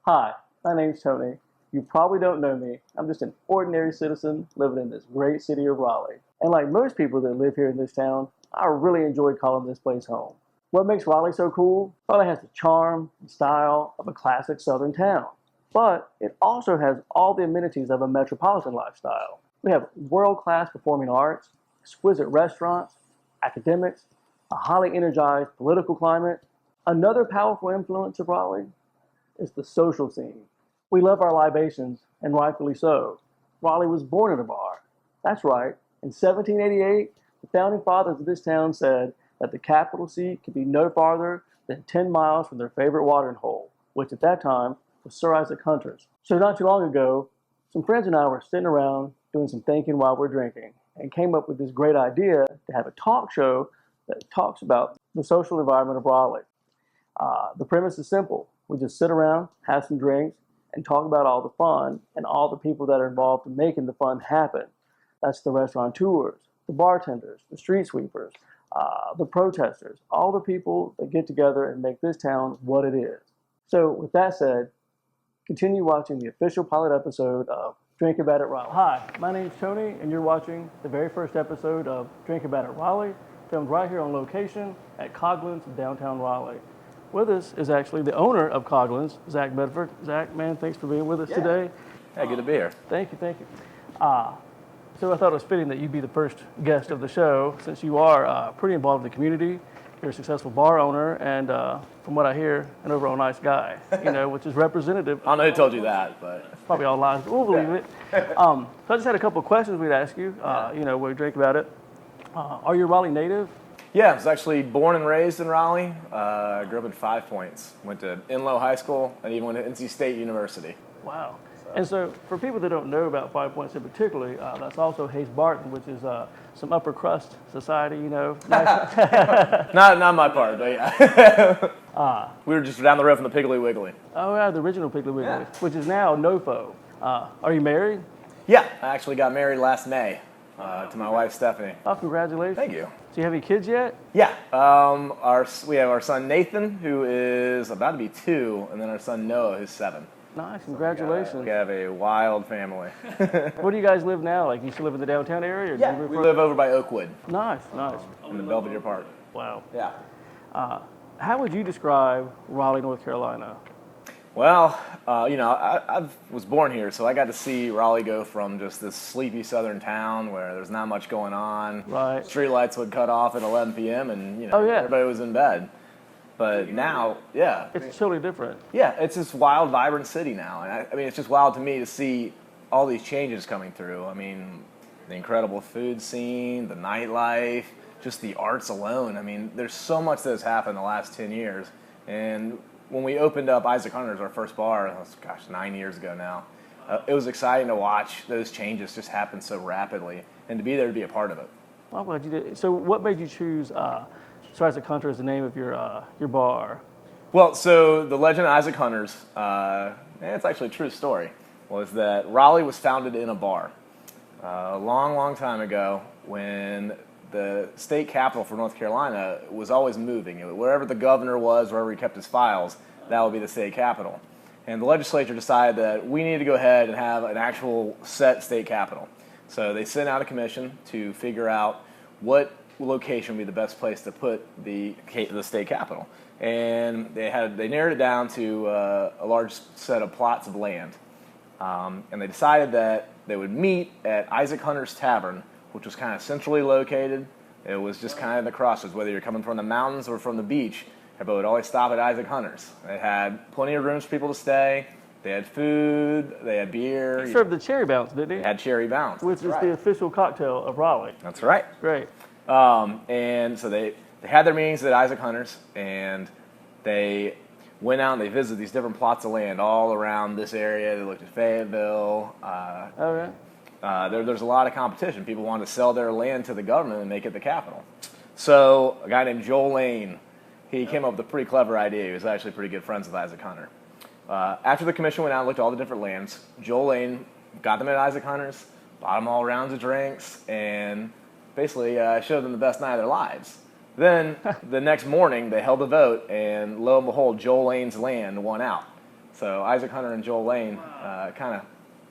Hi, my name's Tony. You probably don't know me. I'm just an ordinary citizen living in this great city of Raleigh. And like most people that live here in this town, I really enjoy calling this place home. What makes Raleigh so cool? Raleigh has the charm and style of a classic southern town, but it also has all the amenities of a metropolitan lifestyle. We have world-class performing arts, exquisite restaurants, academics, a highly energized political climate. Another powerful influence of Raleigh is the social scene. We love our libations, and rightfully so. Raleigh was born in a bar. That's right. In 1788, the founding fathers of this town said that the capital seat could be no farther than 10 miles from their favorite watering hole, which at that time was Sir Isaac Hunter's. So not too long ago, some friends and I were sitting around doing some thinking while we're drinking and came up with this great idea to have a talk show that talks about the social environment of Raleigh. The premise is simple. We just sit around, have some drinks, and talk about all the fun and all the people that are involved in making the fun happen. That's the restaurateurs, the bartenders, the street sweepers, the protesters, all the people that get together and make this town what it is. So with that said, continue watching the official pilot episode of Drink About It Raleigh. Hi, my name's Tony, and you're watching the very first episode of Drink About It Raleigh, filmed right here on location at Coglin's downtown Raleigh. With us is actually the owner of Coglin's, Zach Medford. Zach, man, thanks for being with us today. Yeah, good to be here. Thank you. So I thought it was fitting that you'd be the first guest of the show, since you are pretty involved in the community. You're a successful bar owner, and from what I hear, an overall nice guy, which is representative. I don't know who told you that, but... Probably all lies, but we'll believe it. So I just had a couple of questions we'd ask you, when we drink about it. Are you a Raleigh native? Yeah, I was actually born and raised in Raleigh. I grew up in 5 Points. Went to Inlow High School and even went to NC State University. Wow. And so for people that don't know about 5 Points in particular, that's also Hayes Barton, which is some upper crust society, Nice. Not my part, but yeah. We were just down the road from the Piggly Wiggly. Oh, yeah, the original Piggly Wiggly, which is now NoFo. Are you married? Yeah, I actually got married last May to my wife, Stephanie. Oh, congratulations. Thank you. Do you have any kids yet? Yeah. We have our son, Nathan, who is about to be 2, and then our son, Noah, who's 7. Nice, congratulations. We have a wild family. Where do you guys live now? Like, you still live in the downtown area? Or Yeah, we live over by Oakwood. Nice. In the Belvedere Park. Wow. Yeah. How would you describe Raleigh, North Carolina? Well, I was born here, so I got to see Raleigh go from just this sleepy southern town where there's not much going on. Right. Street lights would cut off at 11 p.m. and, everybody was in bed. But now, yeah. It's totally different. Yeah, it's this wild, vibrant city now. And I mean, it's just wild to me to see all these changes coming through. I mean, the incredible food scene, the nightlife, just the arts alone. I mean, there's so much that has happened in the last 10 years. And when we opened up Isaac Hunter's, our first bar, that was, 9 years ago now, it was exciting to watch those changes just happen so rapidly and to be there to be a part of it. Well, I'm glad you did. So what made you choose Sir Isaac Hunter as the name of your bar? Well, so the legend of Isaac Hunter's, it's actually a true story, was that Raleigh was founded in a bar a long, long time ago when the state capital for North Carolina was always moving. Wherever the governor was, wherever he kept his files, that would be the state capital. And the legislature decided that we need to go ahead and have an actual set state capital. So they sent out a commission to figure out what location would be the best place to put the state capital. And they narrowed it down to a large set of plots of land. And they decided that they would meet at Isaac Hunter's Tavern, which was kind of centrally located. It was just kind of the crossroads, whether you're coming from the mountains or from the beach. Everybody would always stop at Isaac Hunter's. They had plenty of rooms for people to stay. They had food. They had beer. He served the cherry bounce, didn't he? They had cherry bounce. Which is the official cocktail of Raleigh. That's right. Great. And so they had their meetings at Isaac Hunter's, and they went out and they visited these different plots of land all around this area. They looked at Fayetteville. There's a lot of competition. People wanted to sell their land to the government and make it the capital. So a guy named Joel Lane, he came up with a pretty clever idea. He was actually pretty good friends with Isaac Hunter. After the commission went out and looked at all the different lands, Joel Lane got them at Isaac Hunter's, bought them all rounds of drinks, and basically showed them the best night of their lives. Then the next morning, they held a vote, and lo and behold, Joel Lane's land won out. So Isaac Hunter and Joel Lane kind of.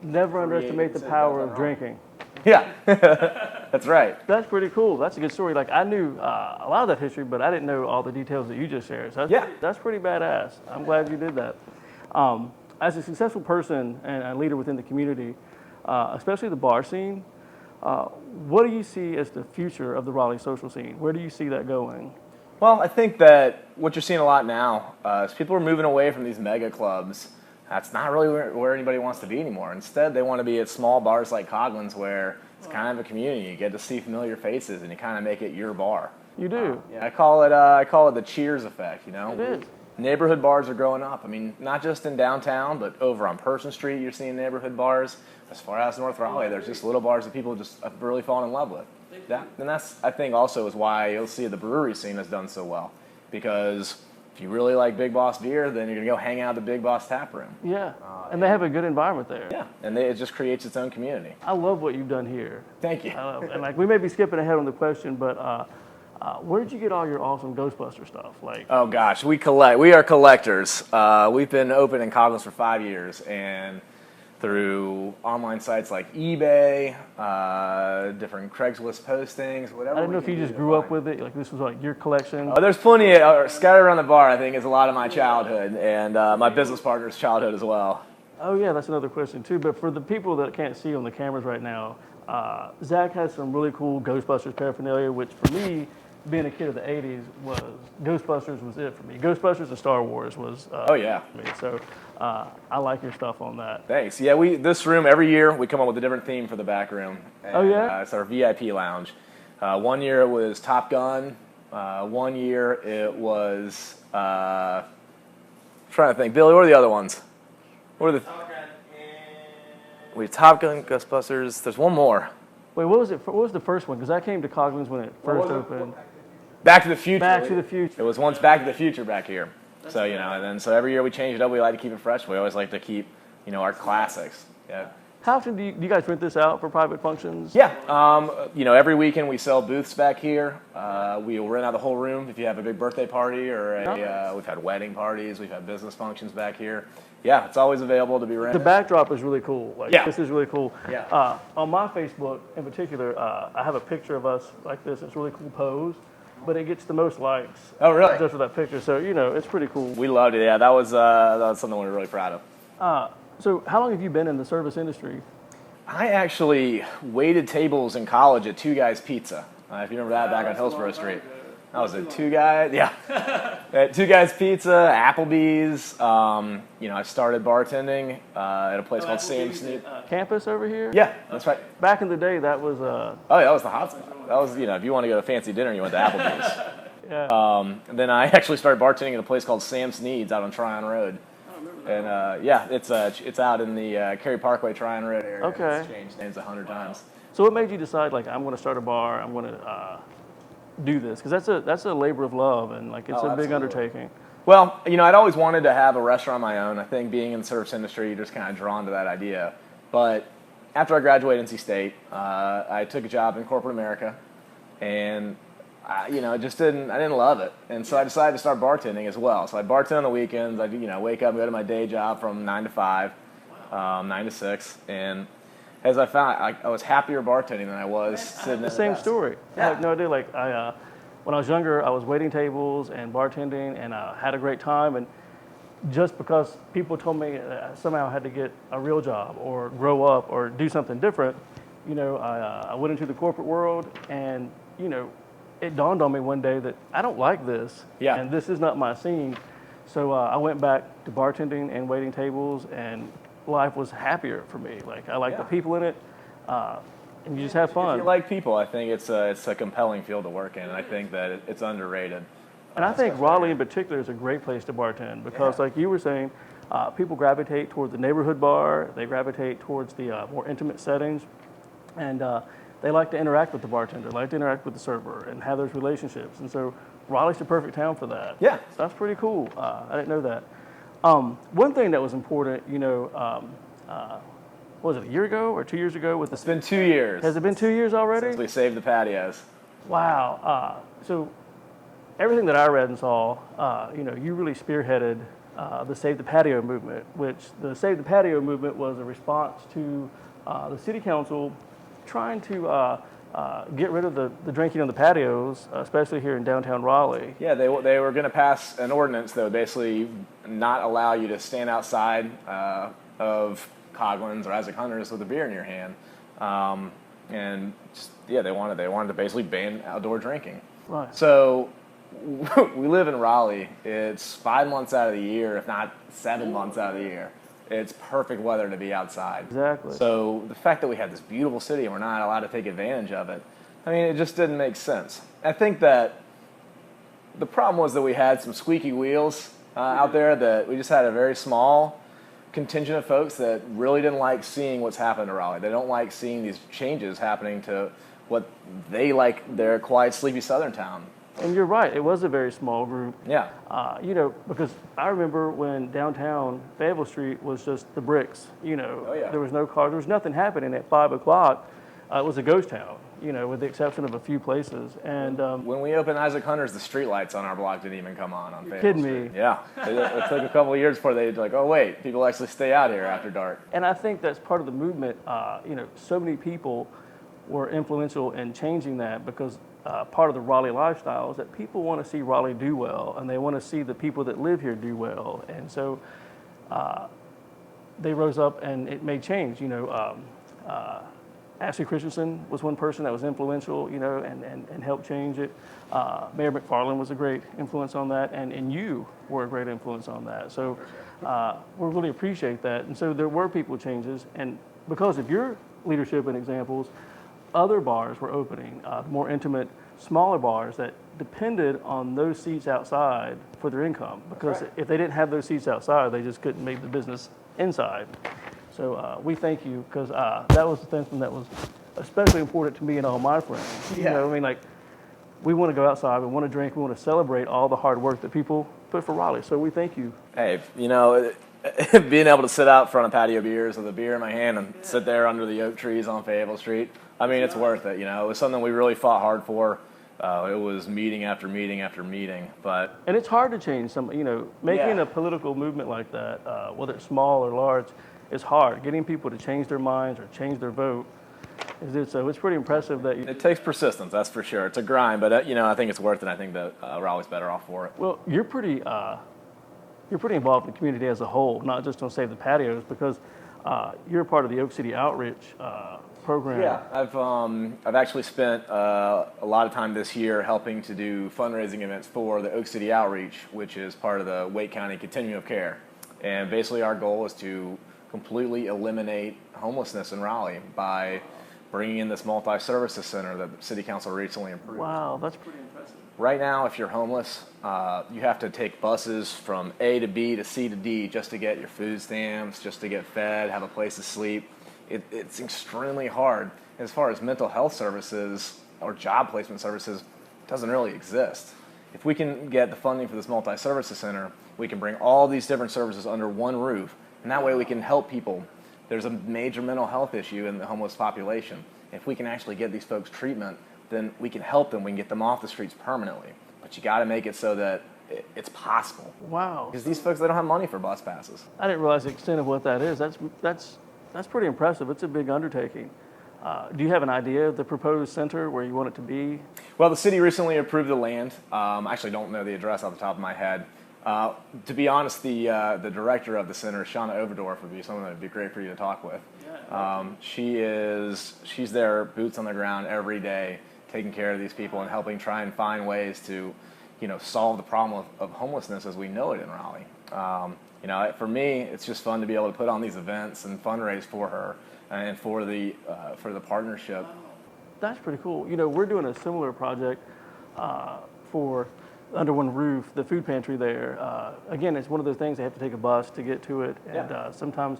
Never underestimate the power of drinking. Yeah, that's right. That's pretty cool. That's a good story. Like I knew a lot of that history, but I didn't know all the details that you just shared. So that's pretty badass. I'm glad you did that. As a successful person and a leader within the community, especially the bar scene, what do you see as the future of the Raleigh social scene? Where do you see that going? Well, I think that what you're seeing a lot now is people are moving away from these mega clubs. That's not really where anybody wants to be anymore. Instead, they want to be at small bars like Coglin's where it's kind of a community. You get to see familiar faces, and you kind of make it your bar. You do. I call it the Cheers effect. It is. Neighborhood bars are growing up. I mean, not just in downtown, but over on Person Street, you're seeing neighborhood bars. As far as North Raleigh, there's just little bars that people just have really fallen in love with. And that's, I think, also is why you'll see the brewery scene has done so well. Because if you really like Big Boss beer, then you're going to go hang out at the Big Boss tap room. Yeah, and they have a good environment there. Yeah, and it just creates its own community. I love what you've done here. Thank you. And like we may be skipping ahead on the question, but where did you get all your awesome Ghostbuster stuff? Like, oh gosh, we are collectors. We've been open in Coglin for 5 years, and through online sites like eBay, different Craigslist postings, whatever. I don't know if you just grew up with it, like this was like your collection. Oh, there's plenty scattered around the bar. I think is a lot of my childhood and my business partner's childhood as well. Oh yeah, that's another question too. But for the people that can't see on the cameras right now, Zach has some really cool Ghostbusters paraphernalia, which for me, being a kid of the 80s, Ghostbusters was it for me. Ghostbusters and Star Wars was oh yeah. For me. So I like your stuff on that. Thanks. Yeah, this room every year we come up with a different theme for the back room. And, oh yeah. It's our VIP lounge. 1 year it was Top Gun. 1 year it was trying to think. Billy, what are the other ones? What are the? We Top Gun, Ghostbusters. There's one more. Wait, what was it? What was the first one? Because I came to Coglin's when it first opened. Back to the Future. Back to the Future. It was once Back to the Future back here. So and then so every year we change it up. We like to keep it fresh. We always like to keep our classics. Yeah. How often do you guys rent this out for private functions? Yeah. Every weekend we sell booths back here. We will rent out the whole room if you have a big birthday party or we've had wedding parties. We've had business functions back here. Yeah, it's always available to be rented. The backdrop is really cool. This is really cool. Yeah. On my Facebook, in particular, I have a picture of us like this. It's a really cool pose, but it gets the most likes. Oh, really? Just for that picture. So it's pretty cool. We loved it. Yeah, that was something we were really proud of. So how long have you been in the service industry? I actually waited tables in college at Two Guys Pizza. If you remember that, back on Hillsborough Street. I was at Two Guys, at Two Guys Pizza, Applebee's. I started bartending at a place called Sam Sneed. Campus over here? Yeah, that's right. Back in the day, that was... Oh, yeah, that was the hot spot. That was, if you want to go to fancy dinner, you went to Applebee's. Yeah. And then I actually started bartending at a place called Sam Sneed's out on Tryon Road. And it's out in the Cary Parkway, Tryon Road area. Okay. It's changed names 100 times. So what made you decide, I'm going to start a bar, I'm going to do this? Because that's a labor of love, and it's a big undertaking. Well, I'd always wanted to have a restaurant of my own. I think being in the service industry, you're just kind of drawn to that idea. But after I graduated NC State, I took a job in corporate America, and I didn't love it, and so I decided to start bartending as well. So I bartend on the weekends. I wake up and go to my day job from 9 to 5, 9 to 6, and as I found, I was happier bartending than I was sitting at the same desk. story. Yeah. I have no idea. When I was younger, I was waiting tables and bartending, and I had a great time. And just because people told me somehow I had to get a real job or grow up or do something different, I went into the corporate world, and it dawned on me one day that I don't like this, and this is not my scene. So I went back to bartending and waiting tables, and life was happier for me. I like the people in it, and you just have fun. If you like people, I think it's a compelling field to work in, and I think that it's underrated. And I think Raleigh in particular is a great place to bartend because, like you were saying, people gravitate toward the neighborhood bar. They gravitate towards the more intimate settings, and they like to interact with the bartender, like to interact with the server, and have those relationships. And so Raleigh's the perfect town for that. Yeah. So that's pretty cool. I didn't know that. One thing that was important, was it a year ago or 2 years ago? It's been 2 years. Has it been 2 years already? Since we saved the patios. Wow. So everything that I read and saw, you really spearheaded the Save the Patio movement, which the Save the Patio movement was a response to the city council trying to get rid of the drinking on the patios, especially here in downtown Raleigh. Yeah, they were going to pass an ordinance that would basically not allow you to stand outside of Coglin's or Isaac Hunter's with a beer in your hand, and just, yeah, they wanted to basically ban outdoor drinking. Right. So we live in Raleigh. It's 5 months out of the year, if not 7 months out of the year. It's perfect weather to be outside. Exactly. So the fact that we have this beautiful city and we're not allowed to take advantage of it, I mean, it just didn't make sense. I think that the problem was that we had some squeaky wheels out there, that we just had a very small contingent of folks that really didn't like seeing what's happened to Raleigh. They don't like seeing these changes happening to what they like their quiet, sleepy southern town. And you're right, it was a very small group. Yeah. Because I remember when downtown Fayetteville Street was just the bricks, Oh, yeah. There was no cars, there was nothing happening at 5 o'clock. It was a ghost town, with the exception of a few places. And when we opened Isaac Hunter's, the street lights on our block didn't even come on Fayetteville kidding Street. me? Yeah. It took a couple of years before they like, oh wait, people actually stay out here after dark. And I think that's part of the movement. So many people were influential in changing that, because part of the Raleigh lifestyle is that people want to see Raleigh do well, and they want to see the people that live here do well. And so they rose up and it made change. Ashley Christensen was one person that was influential, and helped change it. Mayor McFarland was a great influence on that, and you were a great influence on that. So we really appreciate that. And so there were people changes, and because of your leadership and examples, other bars were opening, more intimate, smaller bars that depended on those seats outside for their income. Because if they didn't have those seats outside, they just couldn't make the business inside. So we thank you, because that was something that was especially important to me and all my friends. Yeah. We want to go outside, we want to drink, we want to celebrate all the hard work that people put for Raleigh. So we thank you. Hey, being able to sit out front of Patio beers with a beer in my hand and sit there under the oak trees on Fayetteville Street, I mean, it's worth it. It was something we really fought hard for. It was meeting after meeting after meeting, and it's hard to change making a political movement like that, whether it's small or large, is hard. Getting people to change their minds or change their vote so it's pretty impressive that it takes persistence, that's for sure. It's a grind, but I think it's worth it. I think that Raleigh's better off for it. Well, you're pretty involved in the community as a whole, not just on Save the Patios, because you're a part of the Oak City Outreach program. Yeah, I've actually spent a lot of time this year helping to do fundraising events for the Oak City Outreach, which is part of the Wake County Continuum of Care. And basically our goal is to completely eliminate homelessness in Raleigh by bringing in this multi-services center that the City Council recently approved. Wow, that's pretty impressive. Right now, if you're homeless, you have to take buses from A to B to C to D just to get your food stamps, just to get fed, have a place to sleep. It's extremely hard. As far as mental health services or job placement services, it doesn't really exist. If we can get the funding for this multi-services center, we can bring all these different services under one roof, and that way we can help people. There's a major mental health issue in the homeless population. If we can actually get these folks treatment, then we can help them, we can get them off the streets permanently. But you got to make it so that it's possible. Wow. Because these folks, they don't have money for bus passes. I didn't realize the extent of what that is. That's pretty impressive. It's a big undertaking. Do you have an idea of the proposed center, where you want it to be? Well, the city recently approved the land. I actually don't know the address off the top of my head. To be honest, the director of the center, Shauna Overdorf, would be someone that would be great for you to talk with. She's there, boots on the ground every day, taking care of these people and helping try and find ways to, solve the problem of homelessness as we know it in Raleigh. For me, it's just fun to be able to put on these events and fundraise for her and for the partnership. That's pretty cool. We're doing a similar project for Under One Roof, the food pantry there. Again, it's one of those things, they have to take a bus to get to it, and sometimes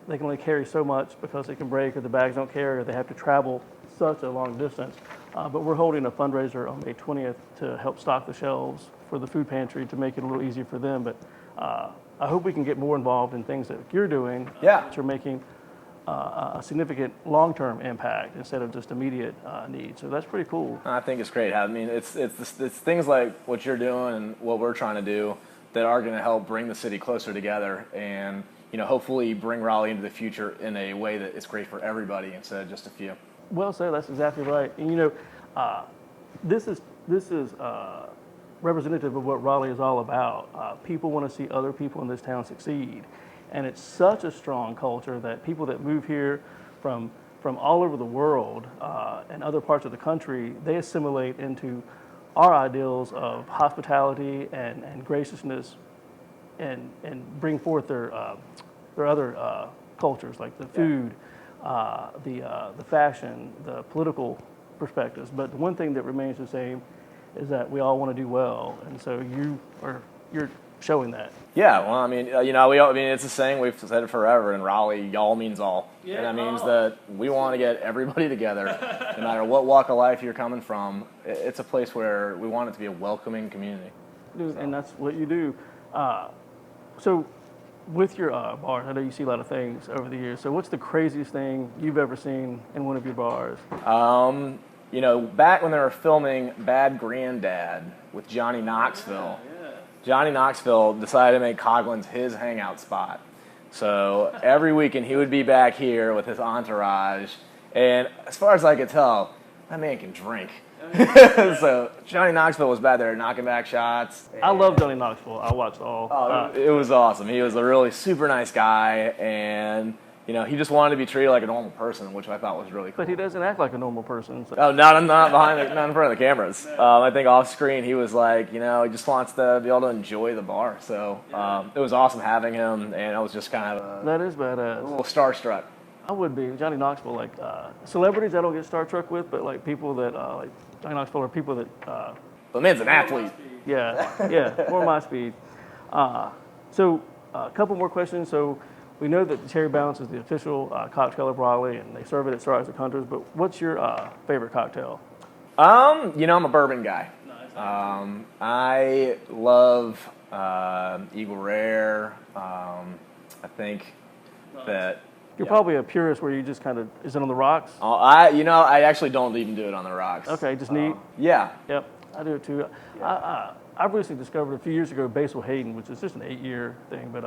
they can only carry so much because it can break, or the bags don't carry, or they have to travel such a long distance. But we're holding a fundraiser on May 20th to help stock the shelves for the food pantry to make it a little easier for them. But I hope we can get more involved in things that you're doing, which are making a significant long-term impact instead of just immediate need. So that's pretty cool. I think it's great. I mean, it's things like what you're doing and what we're trying to do that are going to help bring the city closer together and, hopefully bring Raleigh into the future in a way that is great for everybody instead of just a few. Well said. That's exactly right. And this is representative of what Raleigh is all about. People want to see other people in this town succeed, and it's such a strong culture that people that move here from all over the world and other parts of the country, they assimilate into our ideals of hospitality and graciousness, and bring forth their other cultures like the food, the fashion, the political perspectives. But the one thing that remains the same is that we all want to do well, and so you're showing that. Yeah, well, I mean, it's a saying, we've said it forever in Raleigh, y'all means all. Yeah, and that means that we want to get everybody together, no matter what walk of life you're coming from. It's a place where we want it to be a welcoming community. Dude, and that's what you do. So with your bars, I know you see a lot of things over the years. So what's the craziest thing you've ever seen in one of your bars? Back when they were filming Bad Granddad with Johnny Knoxville, Johnny Knoxville decided to make Coglin's his hangout spot. So every weekend he would be back here with his entourage. And as far as I could tell, that man can drink. So Johnny Knoxville was back there knocking back shots. I love Johnny Knoxville. I watched all. It was awesome. He was a really super nice guy, and he just wanted to be treated like a normal person, which I thought was really cool. But he doesn't act like a normal person. So. Oh, not not in front of the cameras. I think off screen he was like, he just wants to be able to enjoy the bar. So it was awesome having him, and I was just kind of that is badass. A little starstruck. I would be. Johnny Knoxville, like celebrities I don't get starstruck with, but like people that like Johnny Knoxville are people that. The man's an athlete. Yeah, more my speed. So a couple more questions. So we know that the Cherry Bounce is the official cocktail of Raleigh, and they serve it at Star Isaac Hunters. But what's your favorite cocktail? I'm a bourbon guy. I love Eagle Rare. I think that. You're probably a purist where you just kind of, is it on the rocks? I actually don't even do it on the rocks. Okay, just neat? Yeah. Yep, I do it too. Yeah. I recently discovered a few years ago Basil Hayden, which is just an 8-year thing, but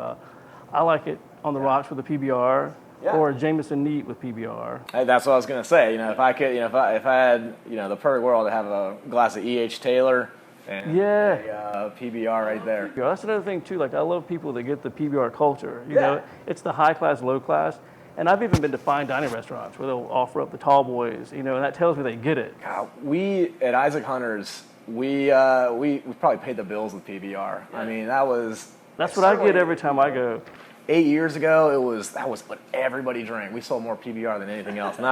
I like it on the rocks with a PBR or a Jameson Neat with PBR. Hey, that's what I was going to say. If I could, if I had, the perfect world to have a glass of E.H. Taylor and a PBR right there. Yeah, that's another thing too. Like I love people that get the PBR culture. You know, it's the high class, low class. And I've even been to fine dining restaurants where they'll offer up the tall boys, and that tells me they get it. God, we at Isaac Hunters, we probably paid the bills with PBR. Yeah. I mean, that's what I get every time I go. 8 years ago, that was what everybody drank. We sold more PBR than anything else, and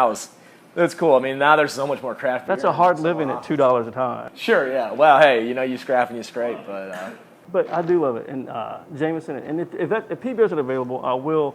that's cool. I mean, now there's so much more craft beer. That's a hard living at $2 a time. Sure, yeah. Well, hey, you scrap and you scrape, but. But I do love it, and Jameson, and if PBR isn't available, I will.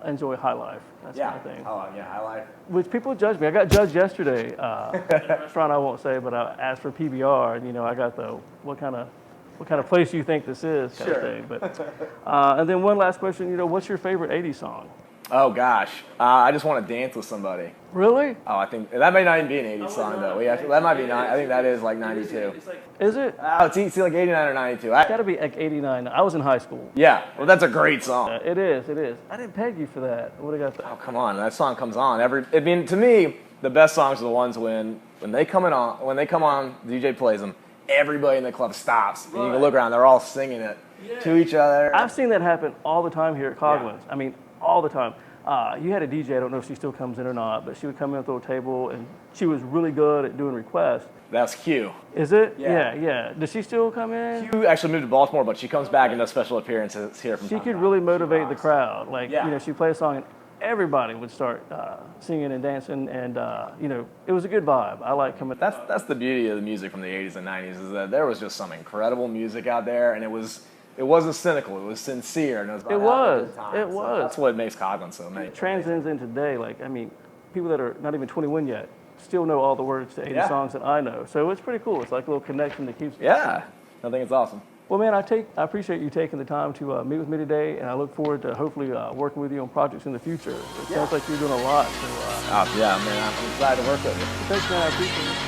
Enjoy High Life. That's my thing. Oh, yeah, High Life. Which people judge me. I got judged yesterday at a restaurant I won't say, but I asked for PBR, and I got the what kind of place you think this is kind of thing. But and then one last question. What's your favorite '80s song? Oh gosh, I just want to dance with somebody. Really? Oh, I think that may not even be an '80s song though. That might be I think that is like '92. Is it? Oh, it's like '89 or '92. It's got to be like '89. I was in high school. Yeah, well, that's a great song. It is. I didn't peg you for that. What do you got there? Oh, come on, that song comes on to me, the best songs are the ones when they come on, the DJ plays them. Everybody in the club stops, and you can look around. They're all singing it to each other. I've seen that happen all the time here at Coglin. I mean, all the time. You had a DJ, I don't know if she still comes in or not, but she would come in with a little table, and she was really good at doing requests. That's Q. Is it? Yeah. Does she still come in? Q actually moved to Baltimore, but she comes back and does special appearances here from time to time. She could really motivate the crowd. Like, she'd play a song, and everybody would start singing and dancing, and, it was a good vibe. I like coming. That's the beauty of the music from the 80s and 90s, is that there was just some incredible music out there, and it wasn't cynical. It was sincere. And it was. So that's what makes Coglin so amazing. It transcends in today. Like, I mean, people that are not even 21 yet still know all the words to 80 songs that I know. So it's pretty cool. It's like a little connection that keeps. Yeah, I think it's awesome. Well, man, I appreciate you taking the time to meet with me today, and I look forward to hopefully working with you on projects in the future. It sounds like you're doing a lot. So, man, I'm glad to work with you. Thanks, man. I appreciate it.